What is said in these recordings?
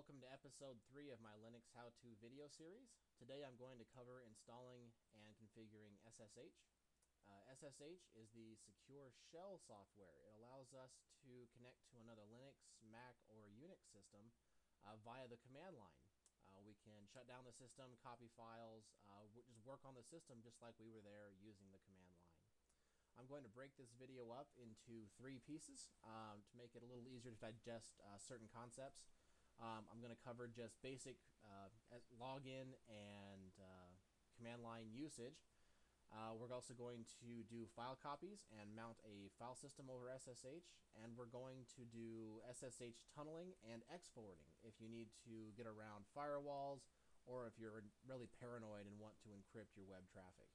Welcome to episode 3 of my Linux how-to video series. Today I'm going to cover installing and configuring SSH. SSH is the secure shell software. It allows us to connect to another Linux, Mac, or Unix system via the command line. We can shut down the system, copy files, just work on the system just like we were there using the command line. I'm going to break this video up into 3 pieces to make it a little easier to digest certain concepts. I'm going to cover just basic login and command line usage. We're also going to do file copies and mount a file system over SSH, and we're going to do SSH tunneling and X forwarding if you need to get around firewalls or if you're really paranoid and want to encrypt your web traffic.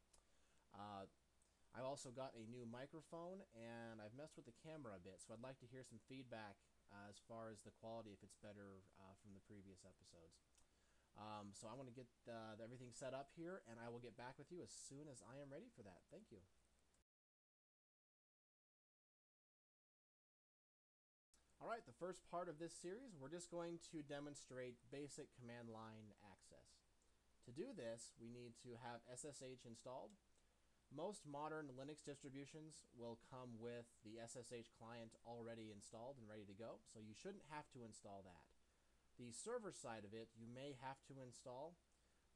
I've also got a new microphone, and I've messed with the camera a bit, so I'd like to hear some feedback as far as the quality, if it's better from the previous episodes. So I want to get everything set up here, and I will get back with you as soon as I am ready for that. Thank you. Alright, the first part of this series, we're just going to demonstrate basic command line access. To do this, we need to have SSH installed. Most modern Linux distributions will come with the SSH client already installed and ready to go, so you shouldn't have to install that. The server side of it, you may have to install.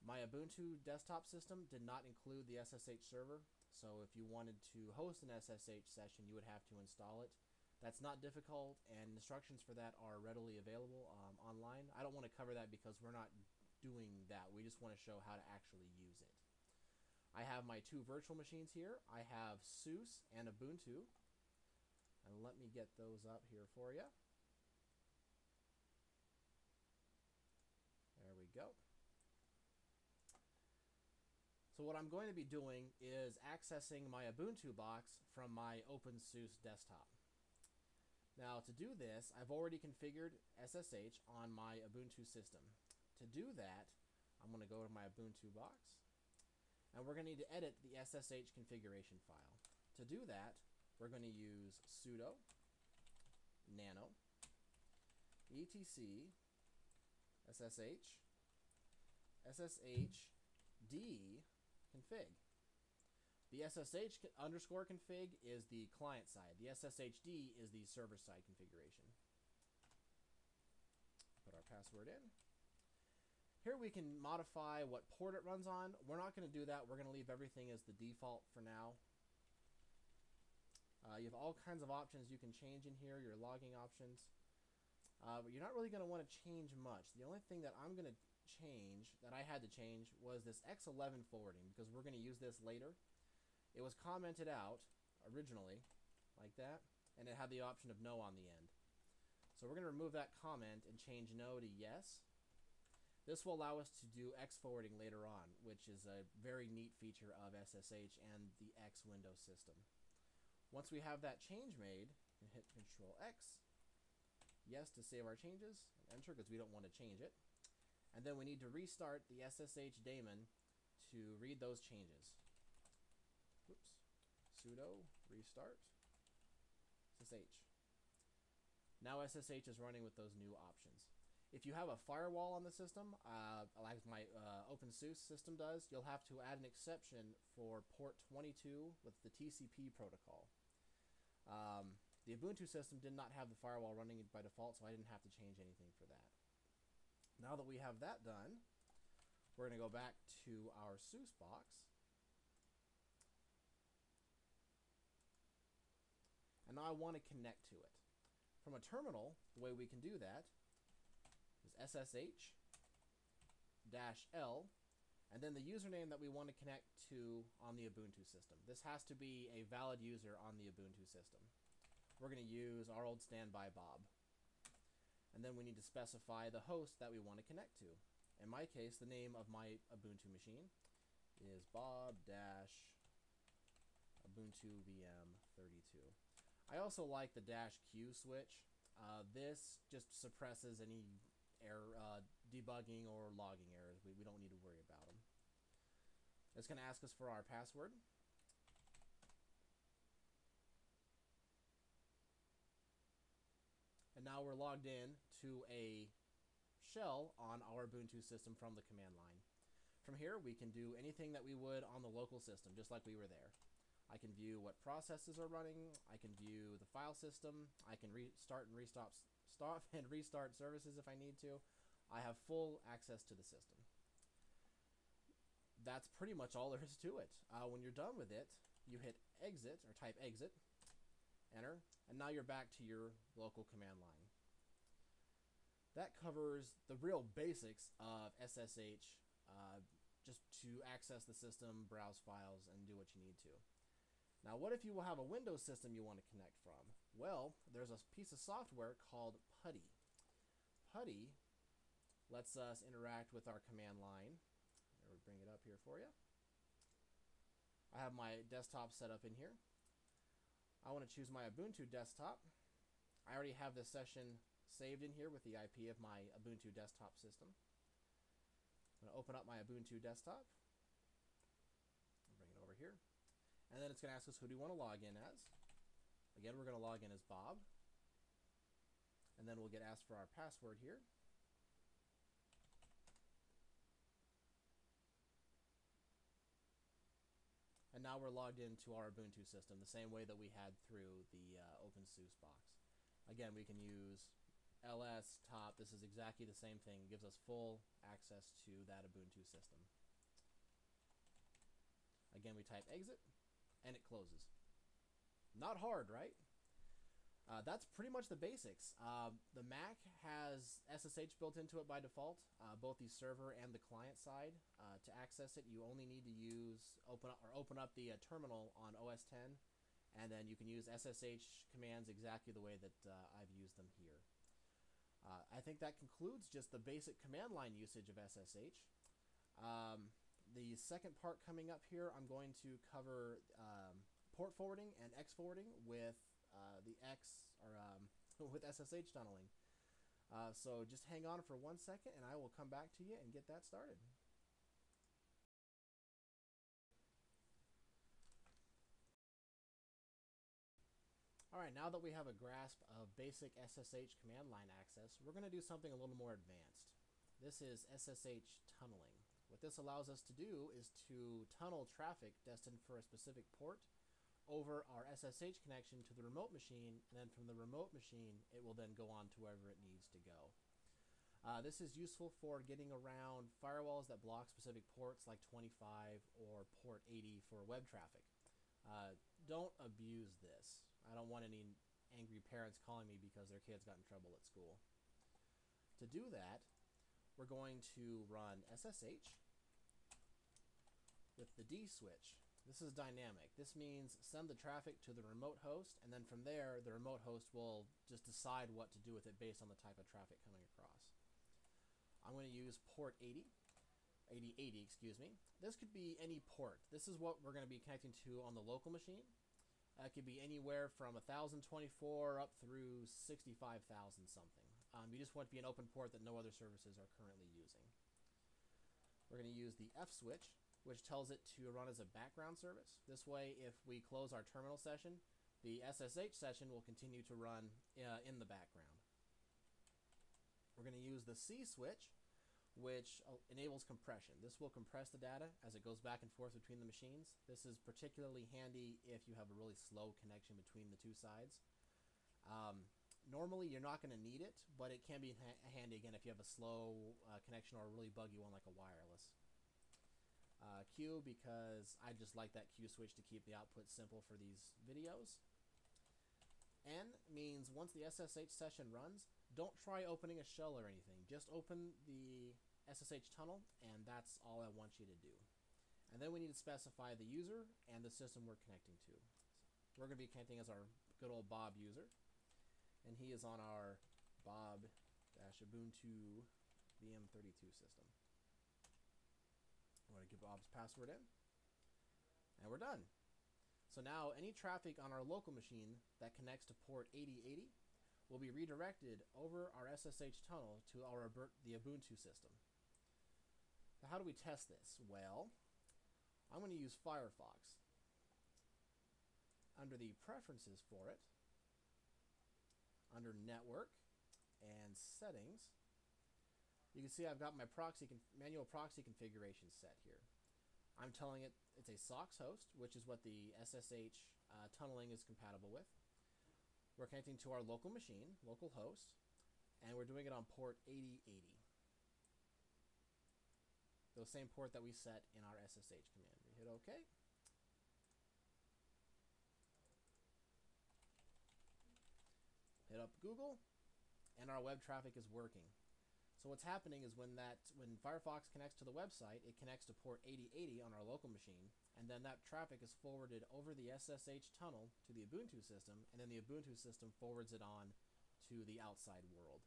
My Ubuntu desktop system did not include the SSH server, so if you wanted to host an SSH session, you would have to install it. That's not difficult, and instructions for that are readily available online. I don't want to cover that because we're not doing that. We just want to show how to actually use it. I have my 2 virtual machines here. I have SUSE and Ubuntu. And let me get those up here for you. There we go. So what I'm going to be doing is accessing my Ubuntu box from my OpenSUSE desktop. Now to do this, I've already configured SSH on my Ubuntu system. To do that, I'm going to go to my Ubuntu box. And we're going to need to edit the SSH configuration file. To do that, we're going to use sudo nano etc ssh sshd config. The SSH underscore config is the client side. The SSHD is the server side configuration. Put our password in. Here we can modify what port it runs on. We're not going to do that. We're going to leave everything as the default for now. You have all kinds of options you can change in here, your logging options. But you're not really going to want to change much. The only thing that I'm going to change, that I had to change, was this X11 forwarding, because we're going to use this later. It was commented out originally, like that, and it had the option of no on the end. So we're going to remove that comment and change no to yes. This will allow us to do X forwarding later on, which is a very neat feature of SSH and the X Windows system. Once we have that change made, we can hit Control X, yes to save our changes, and enter because we don't want to change it. And then we need to restart the SSH daemon to read those changes. Oops. Sudo restart SSH. Now SSH is running with those new options. If you have a firewall on the system, like my OpenSUSE system does, you'll have to add an exception for port 22 with the TCP protocol. The Ubuntu system did not have the firewall running by default, so I didn't have to change anything for that. Now that we have that done, we're going to go back to our SUSE box. And now I want to connect to it. From a terminal, the way we can do that is SSH-L, and then the username that we want to connect to on the Ubuntu system. This has to be a valid user on the Ubuntu system. We're going to use our old standby Bob. And then we need to specify the host that we want to connect to. In my case, the name of my Ubuntu machine is Bob-Ubuntu VM32. I also like the -Q switch. This just suppresses any error, debugging or logging errors. We don't need to worry about them. It's going to ask us for our password. And now we're logged in to a shell on our Ubuntu system from the command line. From here, we can do anything that we would on the local system, just like we were there. I can view what processes are running. I can view the file system. I can start and restart services if I need to. I have full access to the system. That's pretty much all there is to it. When you're done with it, you hit exit or type exit, enter, and now you're back to your local command line. That covers the real basics of SSH, just to access the system, browse files, and do what you need to. Now, what if you will have a Windows system you want to connect from? Well, there's a piece of software called PuTTY. PuTTY lets us interact with our command line. I'll bring it up here for you. I have my desktop set up in here. I want to choose my Ubuntu desktop. I already have this session saved in here with the IP of my Ubuntu desktop system. I'm going to open up my Ubuntu desktop. I'll bring it over here. And then it's going to ask us, who do you want to log in as? Again, we're going to log in as Bob. And then we'll get asked for our password here. And now we're logged into our Ubuntu system the same way that we had through the OpenSUSE box. Again, we can use ls top. This is exactly the same thing. It gives us full access to that Ubuntu system. Again, we type exit, and it closes. Not hard, right? That's pretty much the basics. The Mac has SSH built into it by default, both the server and the client side. To access it, you only need to open up the terminal on OS X, and then you can use SSH commands exactly the way that I've used them here. I think that concludes just the basic command line usage of SSH. The second part coming up here, I'm going to cover port forwarding and X forwarding with with SSH tunneling. So just hang on for 1 second, and I will come back to you and get that started. Alright, now that we have a grasp of basic SSH command line access, we're going to do something a little more advanced. This is SSH tunneling. What this allows us to do is to tunnel traffic destined for a specific port over our SSH connection to the remote machine, and then from the remote machine, it will then go on to wherever it needs to go. This is useful for getting around firewalls that block specific ports like 25 or port 80 for web traffic. Don't abuse this. I don't want any angry parents calling me because their kids got in trouble at school. To do that, we're going to run SSH with the D switch. This is dynamic. This means send the traffic to the remote host, and then from there, the remote host will just decide what to do with it based on the type of traffic coming across. I'm going to use port 80, excuse me. This could be any port. This is what we're going to be connecting to on the local machine. It could be anywhere from 1024 up through 65,000 something. You just want it to be an open port that no other services are currently using. We're going to use the F switch, which tells it to run as a background service. This way, if we close our terminal session, the SSH session will continue to run in the background. We're going to use the C switch, which enables compression. This will compress the data as it goes back and forth between the machines. This is particularly handy if you have a really slow connection between the two sides. Normally, you're not going to need it, but it can be handy again if you have a slow connection or a really buggy one like a wireless. Q, because I just like that Q switch to keep the output simple for these videos. N means once the SSH session runs, don't try opening a shell or anything. Just open the SSH tunnel, and that's all I want you to do. And then we need to specify the user and the system we're connecting to. We're going to be connecting as our good old Bob user, and he is on our Bob-Ubuntu VM32 system. I'm going to give Bob's password in, and we're done. So now any traffic on our local machine that connects to port 8080 will be redirected over our SSH tunnel to the Ubuntu system. Now, how do we test this? Well, I'm going to use Firefox. Under the preferences for it, under network and settings, You can see I've got my manual proxy configuration set here. I'm telling it it's a SOX host, which is what the SSH tunneling is compatible with. We're connecting to our local machine, local host, and we're doing it on port 8080. The same port that we set in our SSH command. We hit OK. Hit up Google, and our web traffic is working. So what's happening is when Firefox connects to the website, it connects to port 8080 on our local machine, and then that traffic is forwarded over the SSH tunnel to the Ubuntu system, and then the Ubuntu system forwards it on to the outside world.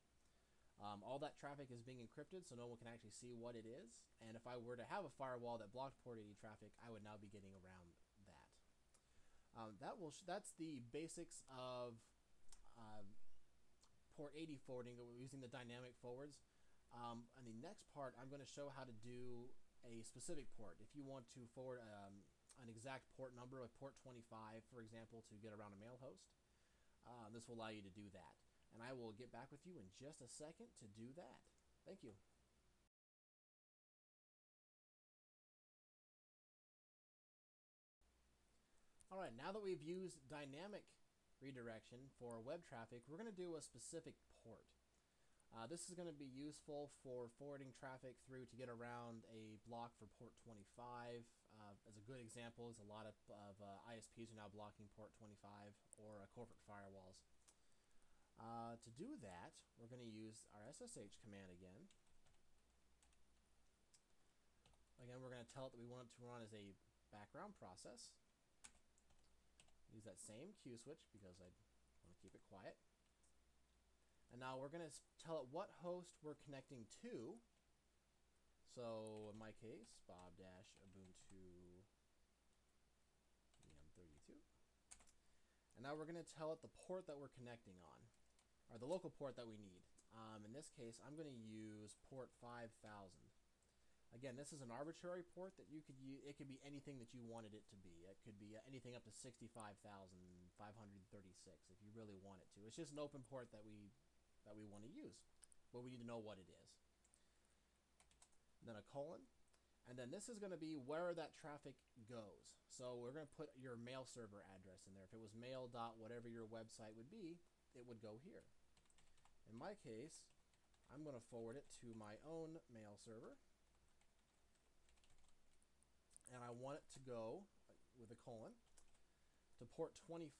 All that traffic is being encrypted, so no one can actually see what it is, and if I were to have a firewall that blocked port 80 traffic, I would now be getting around that. That's the basics of port 80 forwarding using the dynamic forwards. On the next part, I'm going to show how to do a specific port. If you want to forward an exact port number, like port 25, for example, to get around a mail host, this will allow you to do that. And I will get back with you in just a second to do that. Thank you. All right, now that we've used dynamic redirection for web traffic, we're going to do a specific port. This is going to be useful for forwarding traffic through to get around a block for port 25. As a good example is a lot of ISPs are now blocking port 25 or corporate firewalls. To do that, we're going to use our SSH command again. Again, we're going to tell it that we want it to run as a background process. Use that same Q switch because I want to keep it quiet. And now we're going to tell it what host we're connecting to. So in my case, Bob-Ubuntu VM32. And now we're going to tell it the port that we're connecting on, or the local port that we need. In this case, I'm going to use port 5000. Again, this is an arbitrary port that you could use. It could be anything that you wanted it to be. It could be anything up to 65,536 if you really want it to. It's just an open port that we want to use, but we need to know what it is. And then a colon, and then this is going to be where that traffic goes. So we're going to put your mail server address in there. If it was mail dot whatever your website would be, it would go here. In my case, I'm going to forward it to my own mail server. And I want it to go, with a colon, to port 25.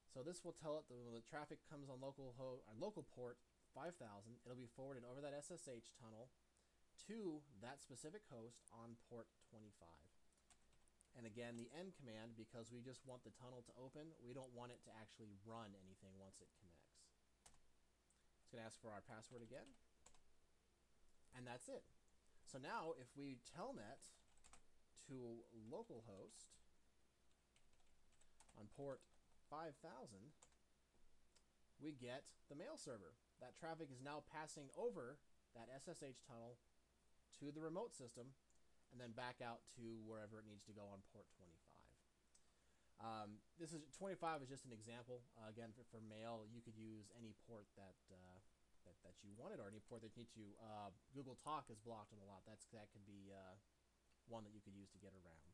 So this will tell it that when the traffic comes on local port 5000, it'll be forwarded over that SSH tunnel to that specific host on port 25. And again, the end command, because we just want the tunnel to open, we don't want it to actually run anything once it connects. It's going to ask for our password again. And that's it. So now if we telnet to localhost on port 5000, we get the mail server. That traffic is now passing over that SSH tunnel to the remote system and then back out to wherever it needs to go on port 25. This is 25 is just an example. Again, for mail, you could use any port that you wanted, or any port that you need to. Google Talk is blocked on a lot. That could be one that you could use to get around.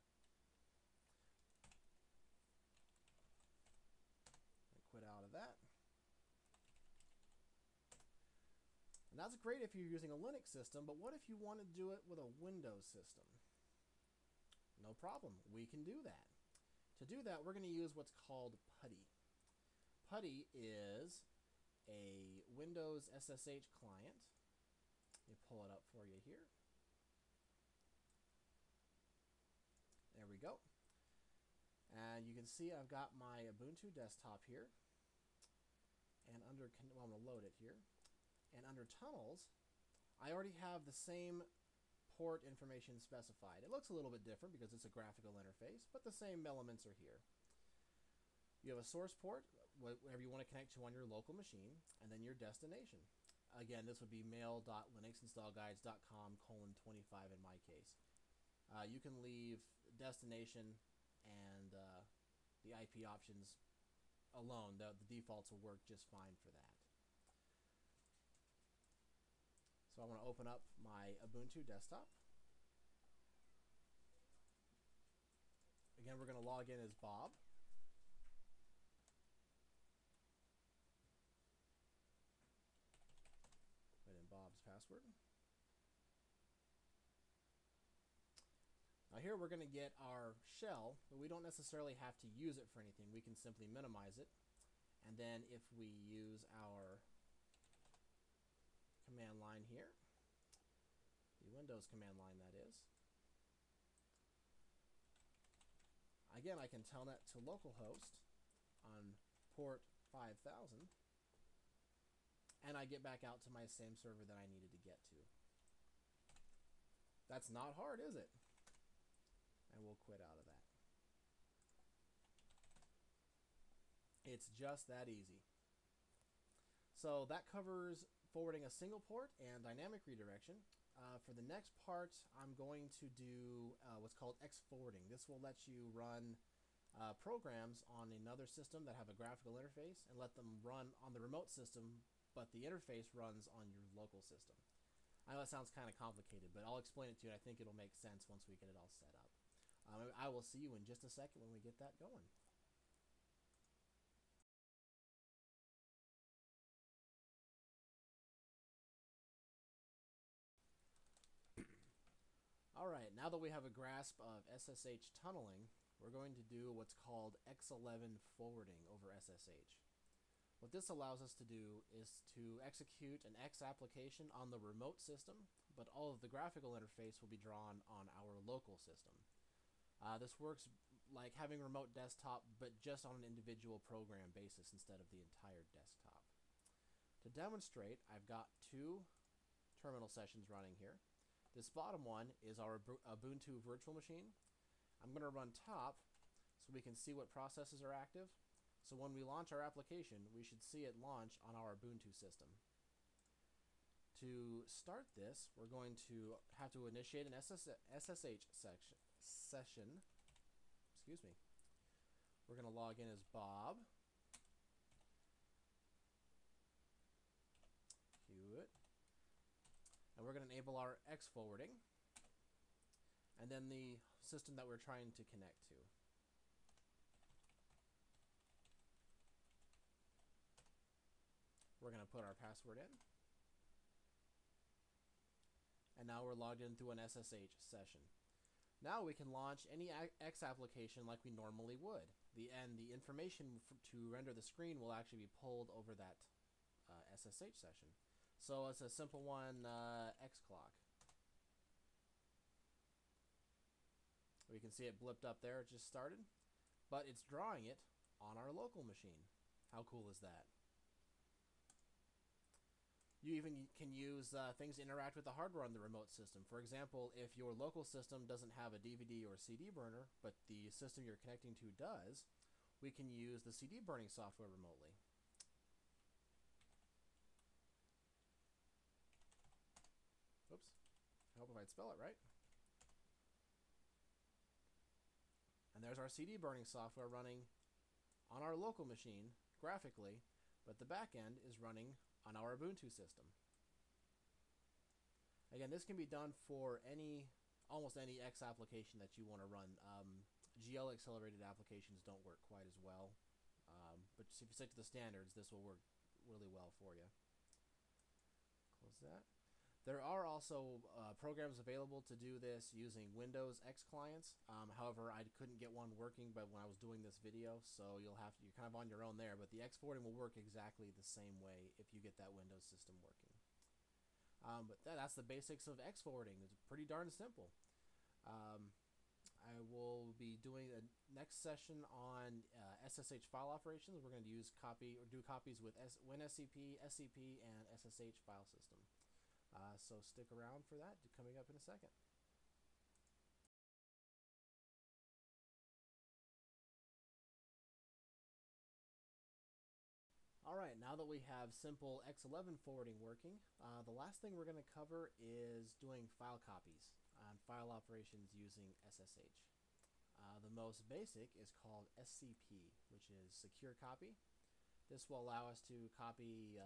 I quit out of that. And that's great if you're using a Linux system, but what if you want to do it with a Windows system? No problem, we can do that. To do that, we're going to use what's called PuTTY. PuTTY is a Windows SSH client. Let me pull it up for you here. There we go. And you can see I've got my Ubuntu desktop here. And under, well, I'm going to load it here. And under tunnels, I already have the same port information specified. It looks a little bit different because it's a graphical interface, but the same elements are here. You have a source port, whatever you want to connect to on your local machine, and then your destination. Again, this would be mail.linuxinstallguides.com:25 in my case. You can leave destination and the IP options alone. The defaults will work just fine for that. So I want to open up my Ubuntu desktop. Again, we're going to log in as Bob. Put in Bob's password. Now here we're going to get our shell, but we don't necessarily have to use it for anything. We can simply minimize it. And then if we use our command line here, the Windows command line that is, again I can telnet to localhost on port 5000, and I get back out to my same server that I needed to get to. That's not hard, is it? And we'll quit out of that. It's just that easy. So that covers forwarding a single port and dynamic redirection. For the next part, I'm going to do what's called X forwarding. This will let you run programs on another system that have a graphical interface and let them run on the remote system, but the interface runs on your local system. I know that sounds kind of complicated, but I'll explain it to you, and I think it'll make sense once we get it all set up. I will see you in just a second when we get that going. Alright, now that we have a grasp of SSH tunneling, we're going to do what's called X11 forwarding over SSH. What this allows us to do is to execute an X application on the remote system, but all of the graphical interface will be drawn on our local system. This works like having remote desktop, but just on an individual program basis instead of the entire desktop. To demonstrate, I've got two terminal sessions running here. This bottom one is our Ubuntu virtual machine. I'm going to run top so we can see what processes are active. So when we launch our application, we should see it launch on our Ubuntu system. To start this, we're going to have to initiate an SSH session. Excuse me. We're going to log in as Bob. Cue it. And we're going to enable our X forwarding. And then the system that we're trying to connect to. We're going to put our password in. And now we're logged in through an SSH session. Now we can launch any X application like we normally would. The information to render the screen will actually be pulled over that SSH session. So it's a simple one, X clock. We can see it blipped up there, it just started. But it's drawing it on our local machine. How cool is that? You even can use things to interact with the hardware on the remote system. For example, if your local system doesn't have a DVD or CD burner, but the system you're connecting to does, we can use the CD burning software remotely. Oops. I hope if I'd spell it right. And there's our CD burning software running on our local machine graphically, but the back end is running on our Ubuntu system. Again, this can be done for almost any X application that you want to run. GL accelerated applications don't work quite as well, but if you stick to the standards, this will work really well for you. Close that. There are also programs available to do this using Windows X clients. However, I couldn't get one working when I was doing this video, so you're kind of on your own there. But the X forwarding will work exactly the same way if you get that Windows system working. But that's the basics of X forwarding. It's pretty darn simple. I will be doing a next session on SSH file operations. We're going to do copies with WinSCP, SCP, and SSH file system. So stick around for that, coming up in a second. Alright, now that we have simple X11 forwarding working, the last thing we're going to cover is doing file copies on file operations using SSH. The most basic is called SCP, which is secure copy. This will allow us to copy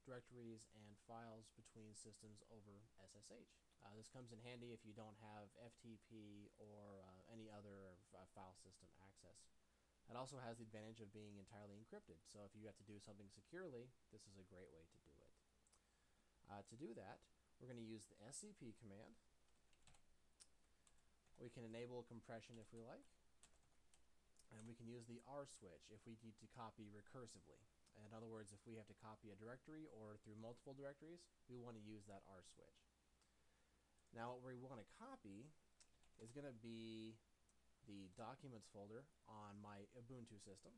directories and files between systems over SSH. This comes in handy if you don't have FTP or any other file system access. It also has the advantage of being entirely encrypted, so if you have to do something securely, this is a great way to do it. To do that, we're going to use the scp command. We can enable compression if we like, and we can use the R switch if we need to copy recursively. In other words, if we have to copy a directory or through multiple directories, we want to use that R switch. Now what we want to copy is going to be the documents folder on my Ubuntu system.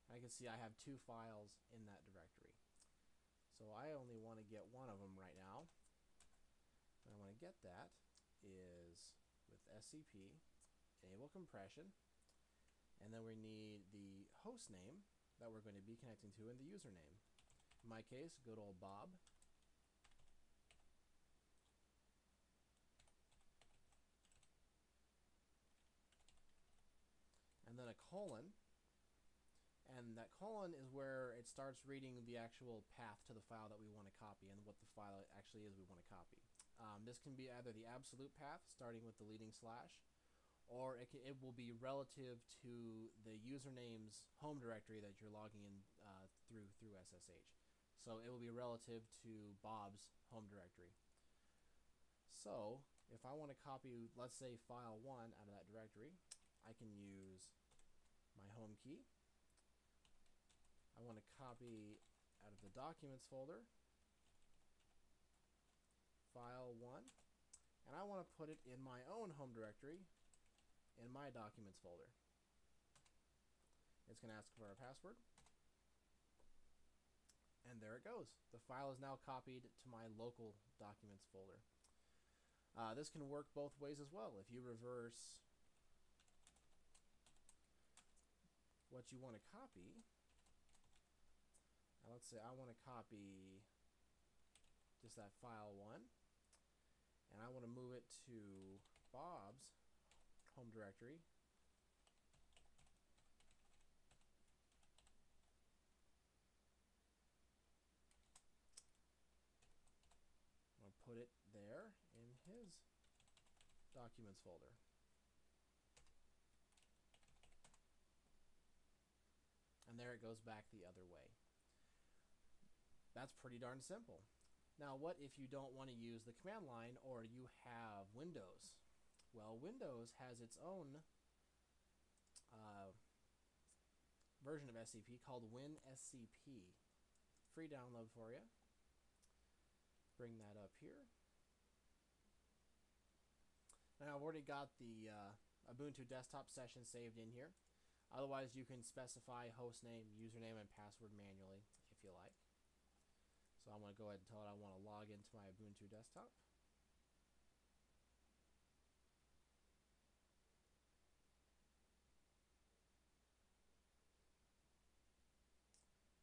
I can see I have 2 files in that directory. So I only want to get one of them right now. What I want to get that is with scp, enable compression, and then we need the host name that we're going to be connecting to and the username. In my case, good old Bob. And then a colon, and that colon is where it starts reading the actual path to the file that we want to copy and what the file actually is we want to copy. This can be either the absolute path, starting with the leading slash, or it will be relative to the username's home directory that you're logging in through SSH. So it will be relative to Bob's home directory. So if I want to copy, let's say, file 1 out of that directory, I can use my home key. I want to copy out of the documents folder file 1, and I want to put it in my own home directory in my documents folder. It's going to ask for a password, and there it goes. The file is now copied to my local documents folder. This can work both ways as well. If you reverse what you want to copy, now let's say I want to copy just that file 1, and I want to move it to Bob's home directory. I'm going to put it there in his documents folder. And there it goes back the other way. That's pretty darn simple. Now, what if you don't want to use the command line or you have Windows? Well, Windows has its own version of SCP called WinSCP. Free download for you. Bring that up here. Now, I've already got the Ubuntu desktop session saved in here. Otherwise, you can specify hostname, username, and password manually if you like. So I'm going to go ahead and tell it I want to log into my Ubuntu desktop.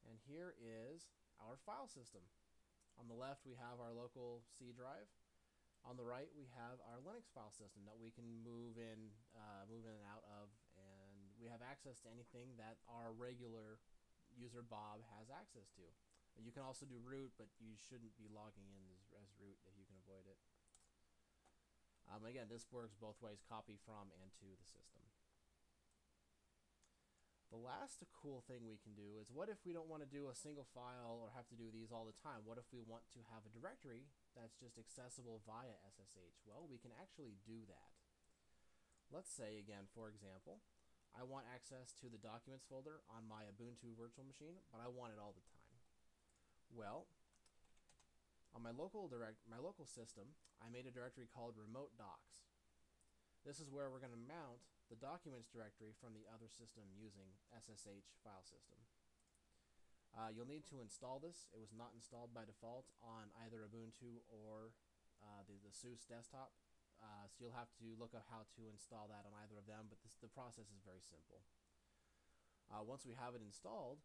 And here is our file system. On the left, we have our local C drive. On the right, we have our Linux file system that we can move in and out of, and we have access to anything that our regular user Bob has access to. You can also do root, but you shouldn't be logging in as root if you can avoid it. Again, this works both ways, copy from and to the system. The last cool thing we can do is, what if we don't want to do a single file or have to do these all the time? What if we want to have a directory that's just accessible via SSH? Well, we can actually do that. Let's say, again, for example, I want access to the documents folder on my Ubuntu virtual machine, but I want it all the time. Well, on my local system, I made a directory called remote docs. This is where we're going to mount the documents directory from the other system using SSH file system. You'll need to install this. It was not installed by default on either Ubuntu or the SUSE desktop. So you'll have to look up how to install that on either of them, but the process is very simple. Once we have it installed,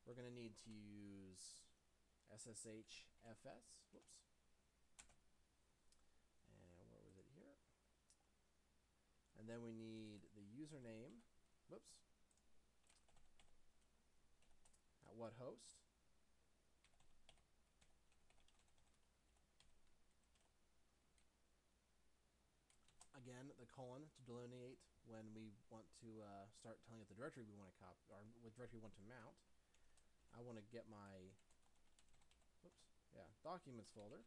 we're going to need to use SSHFS. Whoops. And where was it here? And then we need the username. Whoops. what host. Again, the colon to delineate when we want to start telling it the directory we want to copy, or what directory we want to mount. I want to get my documents folder,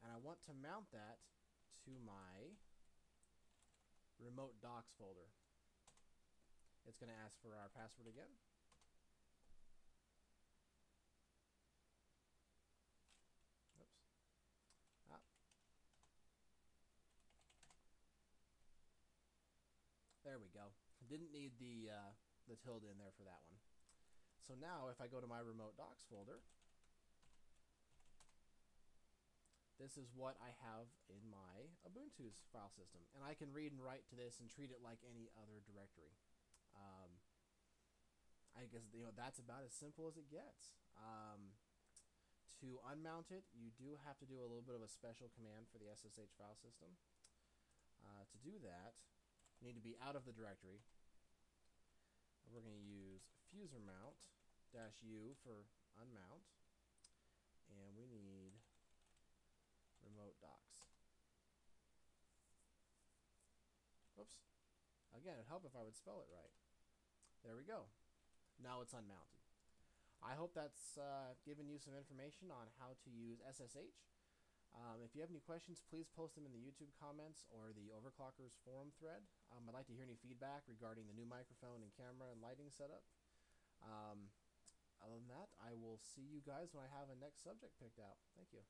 and I want to mount that to my remote docs folder. It's going to ask for our password again. There we go. Didn't need the tilde in there for that one. So now if I go to my remote docs folder, this is what I have in my Ubuntu's file system. And I can read and write to this and treat it like any other directory. I guess that's about as simple as it gets. To unmount it, you do have to do a little bit of a special command for the SSH file system. To do that, you need to be out of the directory. We're going to use fuser mount -u for unmount, and we need remote docs. Oops. Again, it'd help if I would spell it right. There we go. Now it's unmounted. I hope that's given you some information on how to use SSH. If you have any questions, please post them in the YouTube comments or the Overclockers forum thread. I'd like to hear any feedback regarding the new microphone and camera and lighting setup. Other than that, I will see you guys when I have a next subject picked out. Thank you.